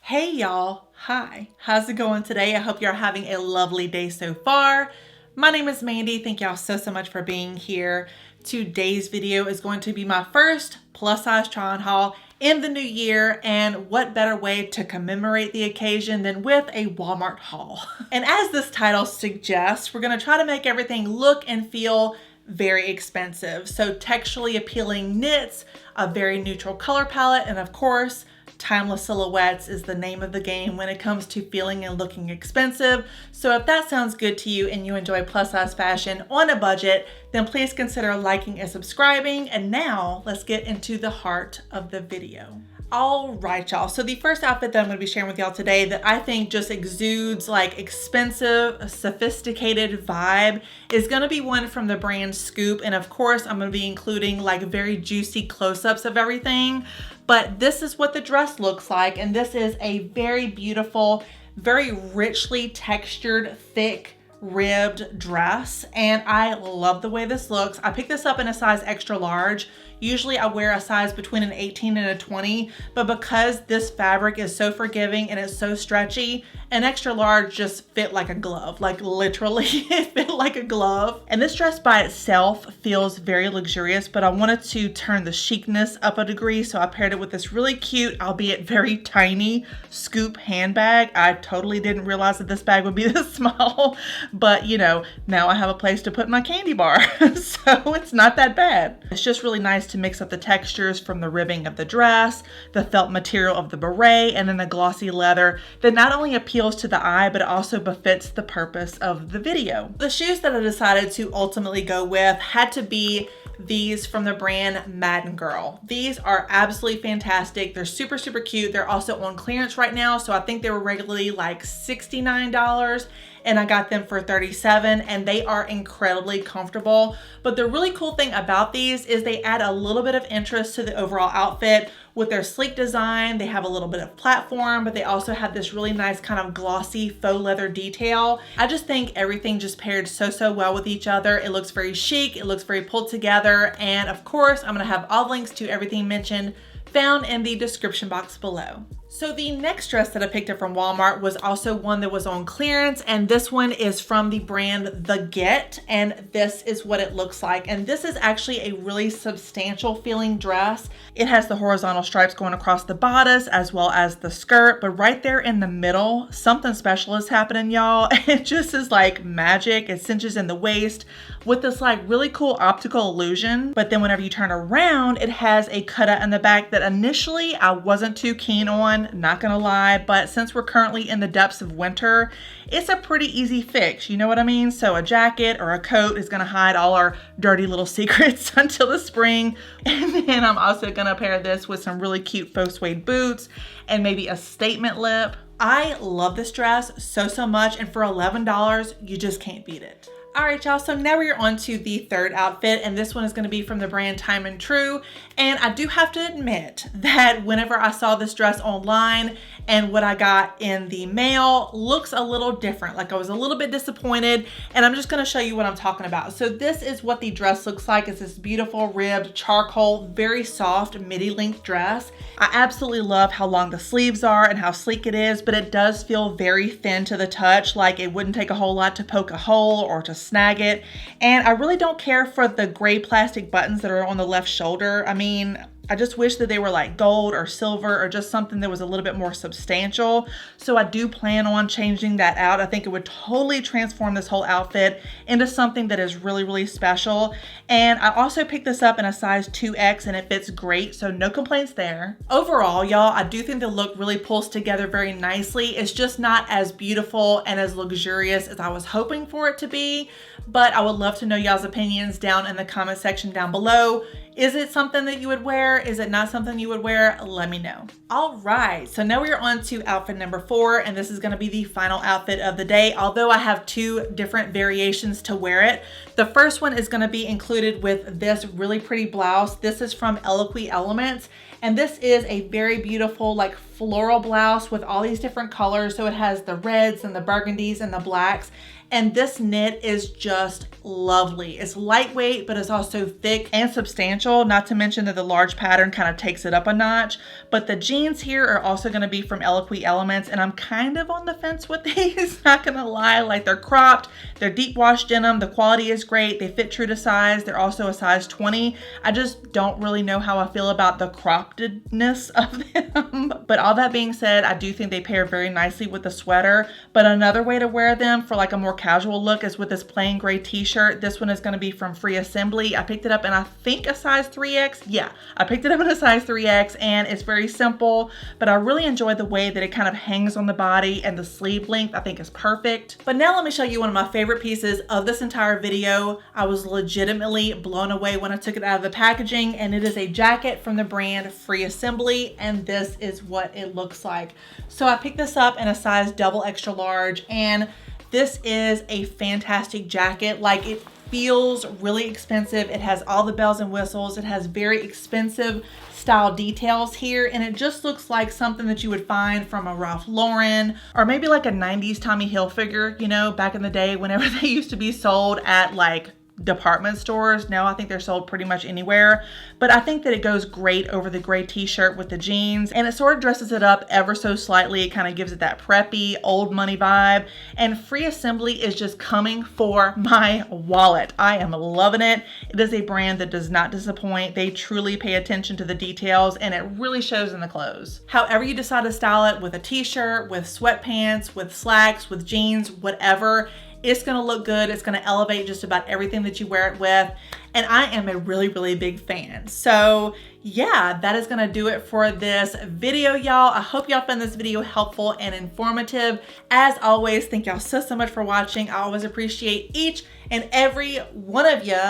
Hey y'all, hi, how's it going today? I hope you're having a lovely day so far. My name is Mandy. Thank y'all so much for being here. Today's video is going to be my first plus size try on haul in the new year, and what better way to commemorate the occasion than with a Walmart haul. And as this title suggests, we're going to try to make everything look and feel very expensive. So texturally appealing knits, a very neutral color palette, and of course, timeless silhouettes is the name of the game when it comes to feeling and looking expensive. So if that sounds good to you and you enjoy plus size fashion on a budget, then please consider liking and subscribing. And now let's get into the heart of the video. All right, y'all. So the first outfit that I'm going to be sharing with y'all today that I think just exudes like expensive, sophisticated vibe is going to be one from the brand Scoop. And of course, I'm going to be including like very juicy close-ups of everything. But this is what the dress looks like. And this is a very beautiful, very richly textured, thick, ribbed dress. And I love the way this looks. I picked this up in a size extra large. Usually I wear a size between an 18 and a 20, but because this fabric is so forgiving and it's so stretchy, an extra large just fit like a glove, like literally it fit like a glove. And this dress by itself feels very luxurious, but I wanted to turn the chicness up a degree. So I paired it with this really cute, albeit very tiny Scoop handbag. I totally didn't realize that this bag would be this small, but you know, now I have a place to put my candy bar. So it's not that bad. It's just really nice to mix up the textures from the ribbing of the dress, the felt material of the beret, and then the glossy leather that not only appeals to the eye, but also befits the purpose of the video. The shoes that I decided to ultimately go with had to be these from the brand Madden Girl. These are absolutely fantastic. They're super, super cute. They're also on clearance right now. So I think they were regularly like $69 and I got them for $37, and they are incredibly comfortable. But the really cool thing about these is they add a little bit of interest to the overall outfit with their sleek design. They have a little bit of platform, but they also have this really nice kind of glossy faux leather detail. I just think everything just paired so well with each other. It looks very chic, it looks very pulled together, and of course, I'm gonna have all links to everything mentioned found in the description box below. So the next dress that I picked up from Walmart was also one that was on clearance, and this one is from the brand The Get, and this is what it looks like. And this is actually a really substantial feeling dress. It has the horizontal stripes going across the bodice as well as the skirt, but right there in the middle, something special is happening, y'all. It just is like magic. It cinches in the waist with this like really cool optical illusion, but then whenever you turn around, it has a cutout in the back that initially I wasn't too keen on, not gonna lie, but since we're currently in the depths of winter, it's a pretty easy fix, you know what I mean? So a jacket or a coat is gonna hide all our dirty little secrets until the spring. And then I'm also gonna pair this with some really cute faux suede boots and maybe a statement lip. I love this dress so much, and for $11, you just can't beat it. All right, y'all, so now we're on to the third outfit, and this one is gonna be from the brand Time and True. And I do have to admit that whenever I saw this dress online and what I got in the mail looks a little different. Like I was a little bit disappointed, and I'm just gonna show you what I'm talking about. So this is what the dress looks like. It's this beautiful ribbed charcoal, very soft midi length dress. I absolutely love how long the sleeves are and how sleek it is, but it does feel very thin to the touch. Like it wouldn't take a whole lot to poke a hole or to snag it. And I really don't care for the gray plastic buttons that are on the left shoulder. I mean, I just wish that they were like gold or silver or just something that was a little bit more substantial. So I do plan on changing that out. I think it would totally transform this whole outfit into something that is really special. And I also picked this up in a size 2X and it fits great. So no complaints there. Overall, y'all, I do think the look really pulls together very nicely. It's just not as beautiful and as luxurious as I was hoping for it to be. But I would love to know y'all's opinions down in the comment section down below. Is it something that you would wear? Is it not something you would wear? Let me know. All right, so now we're on to outfit number 4, and this is gonna be the final outfit of the day, although I have 2 different variations to wear it. The first one is gonna be included with this really pretty blouse. This is from Eloquy Elements, and this is a very beautiful like floral blouse with all these different colors. So it has the reds and the burgundies and the blacks, And this knit is just lovely. It's lightweight, but it's also thick and substantial, not to mention that the large pattern kind of takes it up a notch. But the jeans here are also gonna be from Eloquii Elements, and I'm kind of on the fence with these, not gonna lie. Like, they're cropped, they're deep wash denim, the quality is great, they fit true to size, they're also a size 20. I just don't really know how I feel about the croppedness of them. But all that being said, I do think they pair very nicely with the sweater. But another way to wear them for like a more casual look is with this plain gray t-shirt. This one is going to be from Free Assembly. I picked it up in, I think, a size 3X. Yeah, I picked it up in a size 3X, and it's very simple, but I really enjoy the way that it kind of hangs on the body, and the sleeve length I think is perfect. But now let me show you one of my favorite pieces of this entire video. I was legitimately blown away when I took it out of the packaging, and it is a jacket from the brand Free Assembly, and this is what it looks like. So I picked this up in a size double extra large, and this is a fantastic jacket. Like, it feels really expensive. It has all the bells and whistles. It has very expensive style details here, and it just looks like something that you would find from a Ralph Lauren, or maybe like a 90s Tommy Hilfiger, you know, back in the day whenever they used to be sold at like department stores. Now I think they're sold pretty much anywhere, but I think that it goes great over the gray t-shirt with the jeans, and it sort of dresses it up ever so slightly. It kind of gives it that preppy old money vibe, and Free Assembly is just coming for my wallet. I am loving it. It is a brand that does not disappoint. They truly pay attention to the details, and it really shows in the clothes. However you decide to style it, with a t-shirt, with sweatpants, with slacks, with jeans, whatever, it's gonna look good. It's gonna elevate just about everything that you wear it with. And I am a really, really big fan. So yeah, that is gonna do it for this video, y'all. I hope y'all found this video helpful and informative. As always, thank y'all so much for watching. I always appreciate each and every one of you.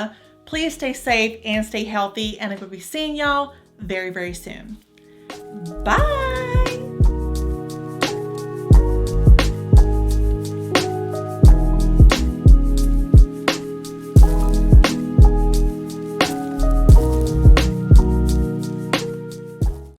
Please stay safe and stay healthy. And I will be seeing y'all very, very soon. Bye.